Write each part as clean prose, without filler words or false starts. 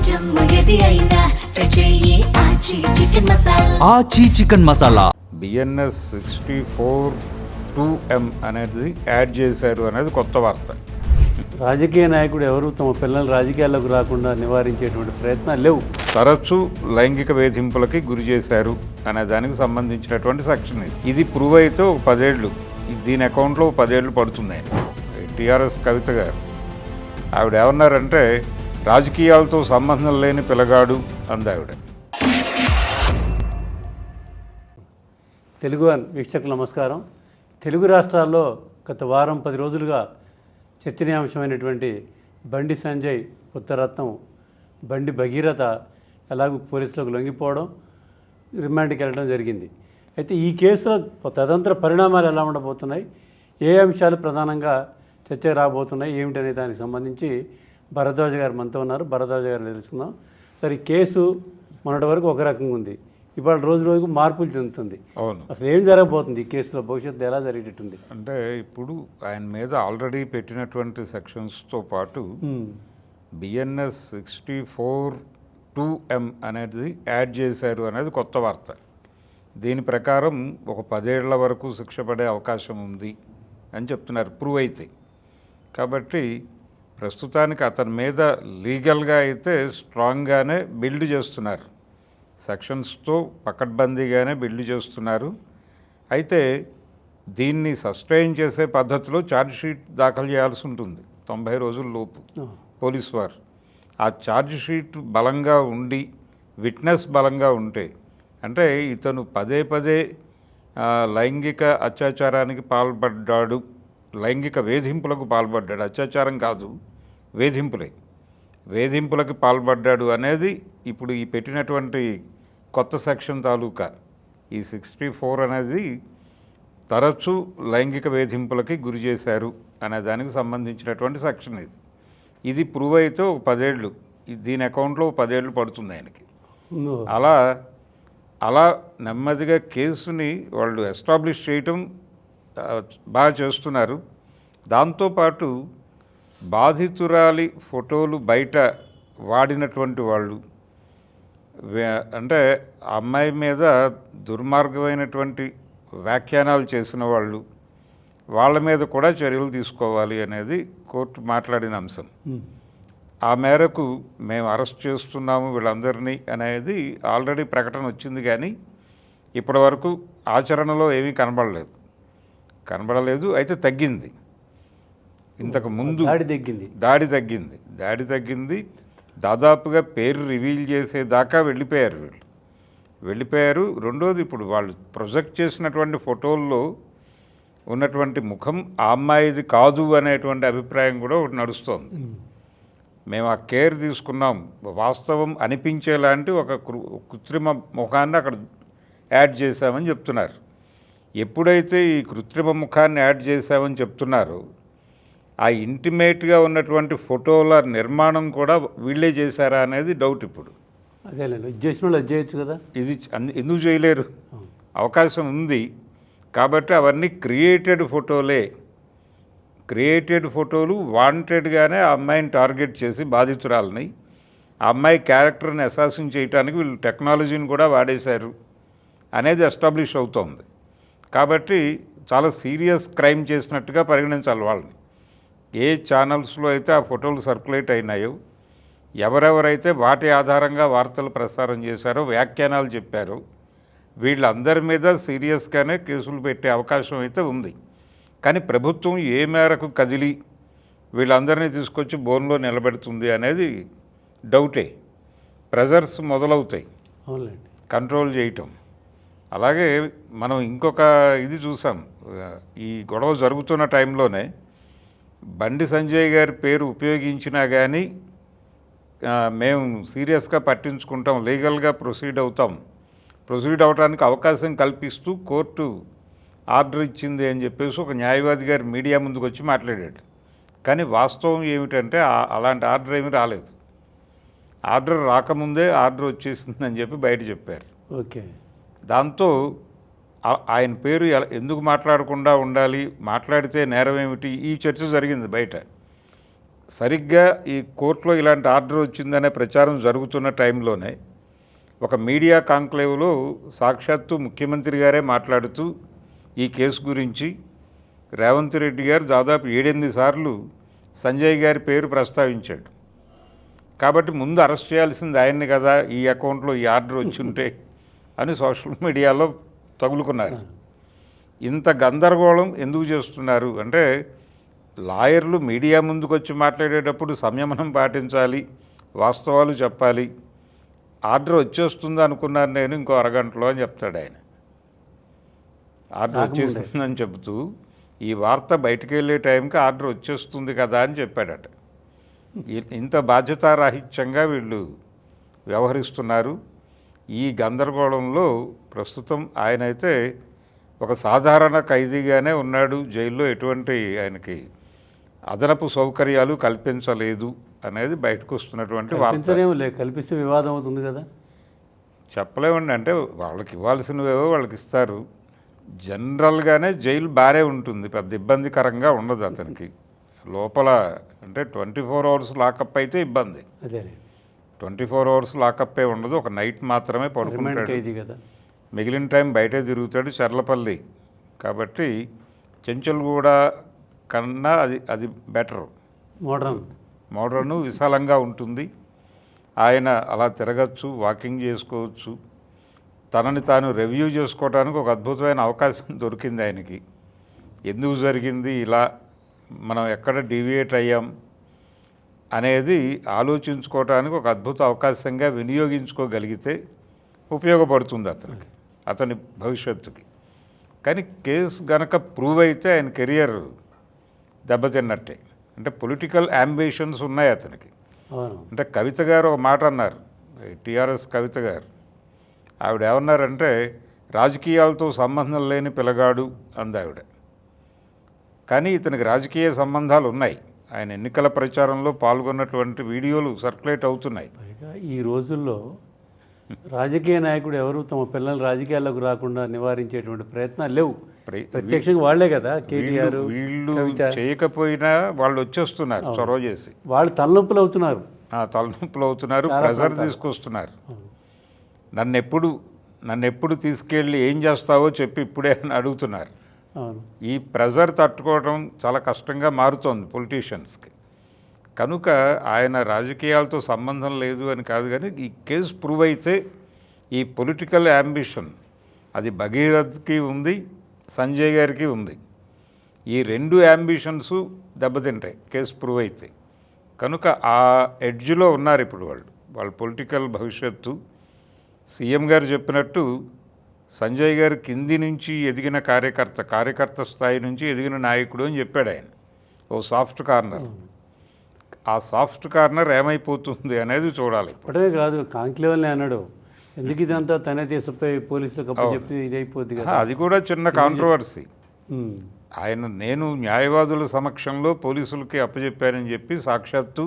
జమ్ము ఏది అయినా ట్రై చెయ్యి ఆచి చికెన్ మసాలా. ఆచి చికెన్ మసాలా. బిఎన్ఎస్ 64-2M అనేది యాడ్ చేశారు అనేది కొత్త వార్త. రాజకీయ నాయకుడు ఎవరు తమ పిల్లలు రాజకీయాల్లోకి రాకుండా నివారించేటువంటి ప్రయత్నాలు లేవు. తరచూ లైంగిక వేధింపులకి గురి చేశారు అనే దానికి సంబంధించినటువంటి సెక్షన్ ఇది ప్రూవ్ అయితే ఒక 10 ఏళ్ళు దీని అకౌంట్లో 10 ఏళ్ళు పడుతున్నాయి. టీఆర్ఎస్ కవిత గారు ఆవిడ ఏమన్నారంటే రాజకీయాలతో సంబంధం లేని పిల్లగాడు అంది ఆవిడ. తెలుగు వీక్షకులకు నమస్కారం. తెలుగు రాష్ట్రాల్లో గత వారం 10 రోజులుగా చర్చనీయాంశమైనటువంటి బండి సంజయ్ పుత్రరత్నం బండి భగీరథ ఎలాగూ పోలీసులకు లొంగిపోవడం, రిమాండ్కి వెళ్ళడం జరిగింది. అయితే ఈ కేసులో తదంతర పరిణామాలు ఎలా ఉండబోతున్నాయి, ఏ అంశాలు ప్రధానంగా చర్చకు రాబోతున్నాయి ఏమిటనే దానికి సంబంధించి భరద్వాజ గారు మనతో ఉన్నారు. భరద్వాజ గారు తెలుసుకుందాం. సరే, ఈ కేసు మొన్నటి వరకు ఒక రకంగా ఉంది, ఇవాళ రోజు రోజుకు మార్పులు చెందుతుంది. అవును, అసలు ఏం జరగబోతుంది ఈ కేసులో, భవిష్యత్తు ఎలా జరిగేటట్టుంది? అంటే ఇప్పుడు ఆయన మీద ఆల్రెడీ పెట్టినటువంటి సెక్షన్స్తో పాటు బిఎన్ఎస్ 64-2M అనేది యాడ్ చేశారు అనేది కొత్త వార్త. దీని ప్రకారం ఒక 10 ఏళ్ల వరకు శిక్ష పడే అవకాశం ఉంది అని చెప్తున్నారు ప్రూవ్ అయితే. కాబట్టి ప్రస్తుతానికి అతని మీద లీగల్గా అయితే స్ట్రాంగ్గానే బిల్డ్ చేస్తున్నారు, సెక్షన్స్తో పకడ్బందీగానే బిల్డ్ చేస్తున్నారు. అయితే దీన్ని సస్టైన్ చేసే పద్ధతిలో ఛార్జ్షీట్ దాఖలు చేయాల్సి ఉంటుంది 90 రోజుల లోపు పోలీసు వారు. ఆ ఛార్జ్షీట్ బలంగా ఉండి విట్నెస్ బలంగా ఉంటే, అంటే ఇతను పదే లైంగిక అత్యాచారానికి పాల్పడ్డాడు, లైంగిక వేధింపులకు పాల్పడ్డాడు, అత్యాచారం కాదు వేధింపులకి పాల్పడ్డాడు అనేది ఇప్పుడు ఈ పెట్టినటువంటి కొత్త సెక్షన్ తాలూకా ఈ 64 అనేది తరచూ లైంగిక వేధింపులకి గురి చేశారు అనే దానికి సంబంధించినటువంటి సెక్షన్ ఇది ప్రూవ్ అయితే ఒక 10 ఏళ్ళు దీని అకౌంట్లో 10 ఏళ్ళు పడుతుంది ఆయనకి. అలా నెమ్మదిగా కేసుని వాళ్ళు ఎస్టాబ్లిష్ చేయటం బాగా చేస్తున్నారు. దాంతోపాటు బాధితురాలి ఫోటోలు బయట వాడినటువంటి వాళ్ళు, అంటే అమ్మాయి మీద దుర్మార్గమైనటువంటి వ్యాఖ్యానాలు చేసిన వాళ్ళు, వాళ్ళ మీద కూడా చర్యలు తీసుకోవాలి అనేది కోర్టు మాట్లాడిన అంశం. ఆ మేరకు మేము అరెస్ట్ చేస్తున్నాము వీళ్ళందరినీ అనేది ఆల్రెడీ ప్రకటన వచ్చింది, కానీ ఇప్పటి వరకు ఆచరణలో ఏమీ కనబడలేదు. అయితే తగ్గింది. ఇంతకు ముందు దాడి తగ్గింది. దాదాపుగా పేరు రివీల్ చేసేదాకా వెళ్ళిపోయారు. రెండోది, ఇప్పుడు వాళ్ళు ప్రొజెక్ట్ చేసినటువంటి ఫోటోల్లో ఉన్నటువంటి ముఖం ఆ అమ్మాయిది కాదు అనేటువంటి అభిప్రాయం కూడా ఒకటి నడుస్తోంది. మేము ఆ కేర్ తీసుకున్నాం, వాస్తవం అనిపించేలాంటి ఒక కృత్రిమ ముఖాన్ని అక్కడ యాడ్ చేశామని చెప్తున్నారు. ఎప్పుడైతే ఈ కృత్రిమ ముఖాన్ని యాడ్ చేశామని చెప్తున్నారో, ఆ ఇంటిమేట్గా ఉన్నటువంటి ఫోటోల నిర్మాణం కూడా వీళ్ళే చేశారా అనేది డౌట్. ఇప్పుడు చేయొచ్చు కదా, ఇది ఎందుకు చేయలేరు? అవకాశం ఉంది కాబట్టి అవన్నీ క్రియేటెడ్ ఫోటోలు వాంటెడ్గానే ఆ అమ్మాయిని టార్గెట్ చేసి బాధితురాలని, ఆ అమ్మాయి క్యారెక్టర్ని అసాసిన్ చేయడానికి వీళ్ళు టెక్నాలజీని కూడా వాడేశారు అనేది ఎస్టాబ్లిష్ అవుతోంది. కాబట్టి చాలా సీరియస్ క్రైమ్ చేసినట్టుగా పరిగణించాలి వాళ్ళని. ఏ ఛానల్స్లో అయితే ఆ ఫోటోలు సర్క్యులేట్ అయినాయో, ఎవరెవరైతే వాటి ఆధారంగా వార్తలు ప్రసారం చేశారో, వ్యాఖ్యానాలు చెప్పారో, వీళ్ళందరి మీద సీరియస్గానే కేసులు పెట్టే అవకాశం అయితే ఉంది. కానీ ప్రభుత్వం ఏ మేరకు కదిలి వీళ్ళందరినీ తీసుకొచ్చి బోన్లో నిలబెడుతుంది అనేది డౌటే. ప్రెజర్స్ మొదలవుతాయి కంట్రోల్ చేయటం. అలాగే మనం ఇంకొక ఇది చూసాం, ఈ గొడవ జరుగుతున్న టైంలోనే బండి సంజయ్ గారి పేరు ఉపయోగించినా కానీ మేము సీరియస్గా పట్టించుకుంటాం, లీగల్గా ప్రొసీడ్ అవడానికి అవకాశం కల్పిస్తూ కోర్టు ఆర్డర్ ఇచ్చింది అని చెప్పేసి ఒక న్యాయవాది గారు మీడియా ముందుకు వచ్చి మాట్లాడాడు. కానీ వాస్తవం ఏమిటంటే అలాంటి ఆర్డర్ ఏమీ రాలేదు. ఆర్డర్ రాకముందే ఆర్డర్ వచ్చేసిందని చెప్పి బయట చెప్పారు. ఓకే, దాంతో ఆయన పేరు ఎందుకు మాట్లాడకుండా ఉండాలి, మాట్లాడితే నేరం ఏమిటి, ఈ చర్చ జరిగింది బయట. సరిగ్గా ఈ కోర్టులో ఇలాంటి ఆర్డర్ వచ్చిందనే ప్రచారం జరుగుతున్న టైంలోనే ఒక మీడియా కాంక్లేవ్లో సాక్షాత్తు ముఖ్యమంత్రి గారే మాట్లాడుతూ ఈ కేసు గురించి రేవంత్ రెడ్డి గారు దాదాపు 7-8 సార్లు సంజయ్ గారి పేరు ప్రస్తావించాడు. కాబట్టి ముందు అరెస్ట్ చేయాల్సింది ఆయన్ని కదా, ఈ అకౌంట్లో ఈ ఆర్డర్ వచ్చి ఉంటే అని సోషల్ మీడియాలో తగులుకున్నారు. ఇంత గందరగోళం ఎందుకు చేస్తున్నారు అంటే, లాయర్లు మీడియా ముందుకు వచ్చి మాట్లాడేటప్పుడు సంయమనం పాటించాలి, వాస్తవాలు చెప్పాలి. ఆర్డర్ వచ్చేస్తుంది అనుకున్నాను నేను ఇంకో అరగంటలో అని చెప్తాడు ఆయన. ఆర్డర్ వచ్చేస్తుందని చెబుతూ ఈ వార్త బయటకు వెళ్ళే టైంకి ఆర్డర్ వచ్చేస్తుంది కదా అని చెప్పాడట. ఇంత బాధ్యతారాహిత్యంగా వీళ్ళు వ్యవహరిస్తున్నారు. ఈ గందరగోళంలో ప్రస్తుతం ఆయన అయితే ఒక సాధారణ ఖైదీగానే ఉన్నాడు జైల్లో, ఎటువంటి ఆయనకి అదనపు సౌకర్యాలు కల్పించలేదు అనేది బయటకు వస్తున్నటువంటి వార్త. కల్పిస్తే వివాదం అవుతుంది కదా, చెప్పలేమండి. అంటే వాళ్ళకి ఇవ్వాల్సినవేవో వాళ్ళకి ఇస్తారు. జనరల్గానే జైలు బాగానే ఉంటుంది, పెద్ద ఇబ్బందికరంగా ఉండదు అతనికి. లోపల అంటే 24 అవర్స్ లాకప్ అయితే ఇబ్బంది, అదే 24 అవర్స్ లాకప్పే ఉండదు. ఒక నైట్ మాత్రమే పడుకుంటాడు కదా, మిగిలిన టైం బయటే తిరుగుతాడు. చర్లపల్లి కాబట్టి చెంచల్గూడ కన్నా అది బెటరు, మోడర్ను విశాలంగా ఉంటుంది. ఆయన అలా తిరగచ్చు, వాకింగ్ చేసుకోవచ్చు, తనని తాను రివ్యూ చేసుకోవడానికి ఒక అద్భుతమైన అవకాశం దొరికింది ఆయనకి. ఎందుకు జరిగింది ఇలా, మనం ఎక్కడ డీవియేట్ అయ్యాం అనేది ఆలోచించుకోవడానికి ఒక అద్భుత అవకాశంగా వినియోగించుకోగలిగితే ఉపయోగపడుతుంది అతని భవిష్యత్తుకి. కానీ కేసు గనక ప్రూవ్ అయితే ఆయన కెరియర్ దెబ్బతిన్నట్టే. అంటే పొలిటికల్ అంబిషన్స్ ఉన్నాయి అతనికి. అంటే కవిత గారు ఒక మాట అన్నారు, టీఆర్ఎస్ కవిత గారు. ఆవిడ ఏమన్నారంటే, రాజకీయాలతో సంబంధం లేని పిల్లగాడు అంది ఆవిడ. కానీ ఇతనికి రాజకీయ సంబంధాలు ఉన్నాయి. ఆయన ఎన్నికల ప్రచారంలో పాల్గొన్నటువంటి వీడియోలు సర్క్యులేట్ అవుతున్నాయి. ఈ రోజుల్లో రాజకీయ నాయకుడు ఎవరు తమ పిల్లలు రాజకీయాల్లోకి రాకుండా నివారించేటువంటి ప్రయత్నాలు లేవు. ప్రత్యక్షంగా వాళ్లే కదా, కేటీఆర్. వీళ్ళు చేయకపోయినా వాళ్ళు వచ్చేస్తున్నారు చొరవ చేసి. వాళ్ళు తలనొప్పులు అవుతున్నారు, ప్రెజర్ తీసుకొస్తున్నారు. నన్ను ఎప్పుడు తీసుకెళ్ళి ఏం చేస్తావో చెప్పి ఇప్పుడే అని అడుగుతున్నారు. ఈ ప్రెజర్ తట్టుకోవడం చాలా కష్టంగా మారుతోంది పొలిటీషియన్స్కి. కనుక ఆయన రాజకీయాలతో సంబంధం లేదు అని కాదు, కానీ ఈ కేసు ప్రూవ్ అయితే ఈ పొలిటికల్ యాంబిషన్ అది భగీరథ్కి ఉంది, సంజయ్ గారికి ఉంది. ఈ 2 యాంబిషన్స్ దెబ్బతింటాయి కేసు ప్రూవ్ అయితే. కనుక ఆ ఎడ్జ్లో ఉన్నారు ఇప్పుడు వాళ్ళ పొలిటికల్ భవిష్యత్తు. సీఎం గారు చెప్పినట్టు సంజయ్ గారు కింది నుంచి ఎదిగిన కార్యకర్త స్థాయి నుంచి ఎదిగిన నాయకుడు అని చెప్పాడు ఆయన. ఓ సాఫ్ట్ కార్నర్. ఆ సాఫ్ట్ కార్నర్ ఏమైపోతుంది అనేది చూడాలి. ఇప్పుడే కాదు, కాంక్లేవల్ని అన్నాడు, ఎందుకు ఇదంతా తనే తీసుకుపోయి పోలీసులకు అప్పచెప్తే ఇది అయిపోద్ది కదా. అది కూడా చిన్న కాంట్రవర్సీ. ఆయన నేను న్యాయవాదుల సమక్షంలో పోలీసులకి అప్పచెప్పానని చెప్పి సాక్షాత్తు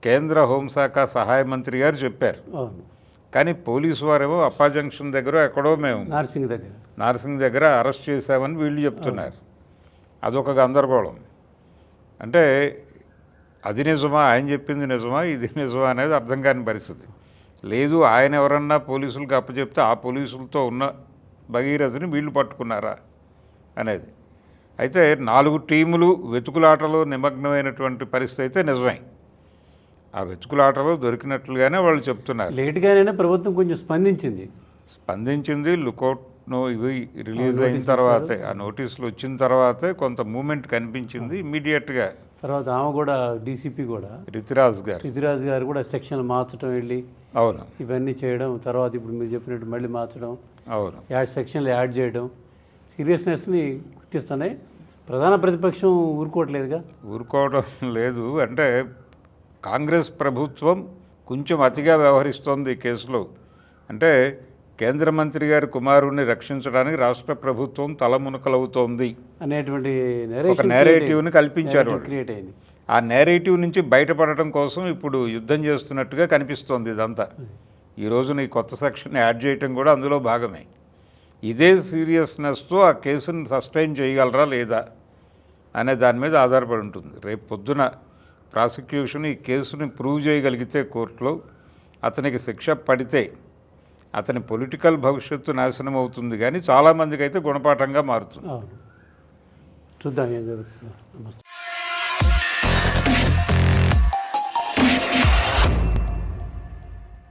కేంద్ర హోంశాఖ సహాయ మంత్రి గారు చెప్పారు. కానీ పోలీసు వారేమో అప్పా జంక్షన్ దగ్గర ఎక్కడో మేము నార్సింగ్ దగ్గర అరెస్ట్ చేశామని వీళ్ళు చెప్తున్నారు. అదొక గందరగోళం. అంటే అది నిజమా, ఆయన చెప్పింది నిజమా, ఇది నిజమా అనేది అర్థం కాని పరిస్థితి. లేదు ఆయన ఎవరన్నా పోలీసులకు అప్పచెప్తే ఆ పోలీసులతో ఉన్న భగీరథని వీళ్ళు పట్టుకున్నారా అనేది. అయితే 4 టీములు వెతుకులాటలో నిమగ్నమైనటువంటి పరిస్థితి అయితే నిజమే. ఆ వెతుకులాటలో దొరికినట్లుగానే వాళ్ళు చెప్తున్నారు. లేట్గానే ప్రభుత్వం కొంచెం స్పందించింది. లుకౌట్ ఇవి రిలీజ్ అయిన తర్వాతే, ఆ నోటీసులు వచ్చిన తర్వాతే కొంత మూమెంట్ కనిపించింది ఇమ్మీడియట్గా. తర్వాత ఆమె కూడా డీసీపీ కూడా రితిరాజ్ గారు కూడా సెక్షన్లు మార్చడం వెళ్ళి అవును ఇవన్నీ చేయడం, తర్వాత ఇప్పుడు మీరు చెప్పినట్టు మళ్ళీ మార్చడం, అవును సెక్షన్లు యాడ్ చేయడం సీరియస్నెస్ని గుర్తిస్తున్నాయి. ప్రధాన ప్రతిపక్షం ఊరుకోవడం లేదు. అంటే కాంగ్రెస్ ప్రభుత్వం కొంచెం అతిగా వ్యవహరిస్తోంది ఈ కేసులో. అంటే కేంద్ర మంత్రి గారి కుమారుడిని రక్షించడానికి రాష్ట్ర ప్రభుత్వం తలమునకలవుతోంది అనేటువంటి ఒక నేరేటివ్ని కల్పించారు. ఆ నేరేటివ్ నుంచి బయటపడటం కోసం ఇప్పుడు యుద్ధం చేస్తున్నట్టుగా కనిపిస్తోంది ఇదంతా. ఈ రోజున ఈ కొత్త సెక్షన్ యాడ్ చేయటం కూడా అందులో భాగమే. ఇదే సీరియస్నెస్తో ఆ కేసును సస్టైన్ చేయగలరా లేదా అనే దాని మీద ఆధారపడి ఉంటుంది. రేపు పొద్దున ప్రాసిక్యూషన్ ఈ కేసుని ప్రూవ్ చేయగలిగితే కోర్టులో అతనికి శిక్ష పడితే అతని పొలిటికల్ భవిష్యత్తు నాశనం అవుతుంది, కానీ చాలామందికి అయితే గుణపాఠంగా మారుతుంది. అవును, చూద్దాం ఏం జరుగుతుందో. నమస్తే.